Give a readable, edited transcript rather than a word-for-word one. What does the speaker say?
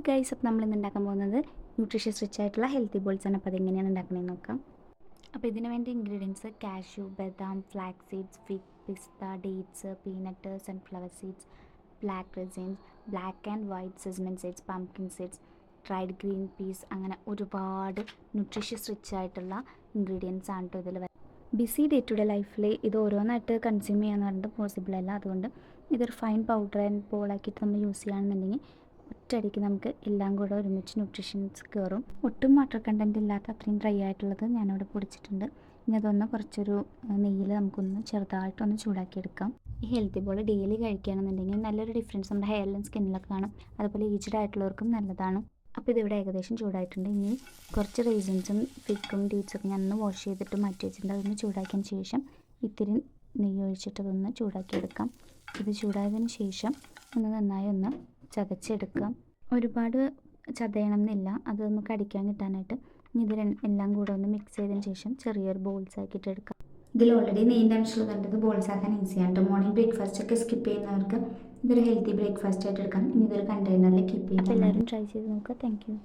Guys, അപ്പോൾ നമ്മൾ ഇന്ന് ഉണ്ടാക്കാൻ പോകുന്നത് ന്യൂട്രീഷ്യസ് റിച്ച് ആയിട്ടുള്ള ഹെൽത്തി ബോൾസ് ആണ്. അപ്പോൾ അതെങ്ങനെയാണ് ഉണ്ടാക്കണമെന്ന് നോക്കാം. അപ്പോൾ ഇതിന് വേണ്ടി ഇൻഗ്രീഡിയൻസ് കാഷ്യൂ, ബദാം, ഫ്ലാക്സ് സീഡ്സ്, ഫിഗ്, പിസ്ത, dates, peanut, sunflower seeds, black raisins, black and white sesame seeds, pumpkin seeds, dried green peas, അങ്ങനെ ഒരുപാട് ന്യൂട്രീഷ്യസ് റിച്ച് ആയിട്ടുള്ള ഇൻഗ്രീഡിയൻസ് ആണ് കേട്ടോ ഇതിൽ. ബിസി ഡേ ടു ഡേ ലൈഫിൽ ഇത് ഓരോന്നായിട്ട് കൺസ്യൂം ചെയ്യാന്ന് പറഞ്ഞിട്ട് പോസിബിൾ അല്ല. അതുകൊണ്ട് ഇതൊരു ഫൈൻ പൗഡർ ആൻഡ് ബോളാക്കിയിട്ട് നമ്മൾ യൂസ് ചെയ്യുകയാണെന്നുണ്ടെങ്കിൽ ഒറ്റയടിക്ക് നമുക്ക് എല്ലാം കൂടെ ഒരുമിച്ച് ന്യൂട്രീഷൻസ് കയറും. ഒട്ടും വാട്ടർ കണ്ടൻറ്റ് ഇല്ലാത്ത അത്രയും ഡ്രൈ ആയിട്ടുള്ളത് ഞാനിവിടെ പൊടിച്ചിട്ടുണ്ട്. ഇനി അതൊന്ന് കുറച്ചൊരു നെയ്യിൽ നമുക്കൊന്ന് ചെറുതായിട്ടൊന്ന് ചൂടാക്കിയെടുക്കാം. ഈ ഹെൽത്തി ബോൾ ഡെയിലി കഴിക്കുകയാണെന്നുണ്ടെങ്കിൽ നല്ലൊരു ഡിഫറൻസ് നമ്മുടെ ഹെയറിലും സ്കിന്നിലൊക്കെ കാണും. അതുപോലെ ഏജ്ഡ് ആയിട്ടുള്ളവർക്കും നല്ലതാണ്. അപ്പോൾ ഇതിവിടെ ഏകദേശം ചൂടായിട്ടുണ്ട്. ഇനി കുറച്ച് റൈസിൻസും ഫിഗും ഡേറ്റ്സൊക്കെ ഞാനൊന്ന് വാഷ് ചെയ്തിട്ട് മാറ്റി വെച്ചിട്ടുണ്ട്. അതൊന്ന് ചൂടാക്കിയതിന് ശേഷം ഇത്തിരി നെയ്യ് ഒഴിച്ചിട്ട് അതൊന്ന് ചൂടാക്കിയെടുക്കാം. ഇത് ചൂടായതിന് ശേഷം നന്നായി ഒന്ന് ചതച്ചെടുക്കാം. ഒരുപാട് ചതയണം എന്നില്ല, അതൊന്ന് കടിക്കാൻ കിട്ടാനായിട്ട്. ഇത് എല്ലാം കൂടെ ഒന്ന് മിക്സ് ചെയ്തതിന് ശേഷം ചെറിയൊരു ബോൾസ് ആക്കിയിട്ട് എടുക്കാം. ഇതിൽ ഓൾറെഡി നെയ്യിൻ്റെ അംശമുള്ളത് ഇത് ബോൾസ് ആക്കാൻ ഈസിയാണ് കേട്ടോ. മോർണിംഗ് ബ്രേക്ക്ഫാസ്റ്റ് ഒക്കെ സ്കിപ്പ് ചെയ്യുന്നവർക്ക് ഇതൊരു ഹെൽത്തി ബ്രേക്ക്ഫാസ്റ്റ് ആയിട്ട് എടുക്കാം. ഇനി ഇതൊരു കണ്ടെയ്നറിൽ കീപ്പ് ചെയ്യാം. എല്ലാവരും ട്രൈ ചെയ്ത് നോക്കുക. Thank you.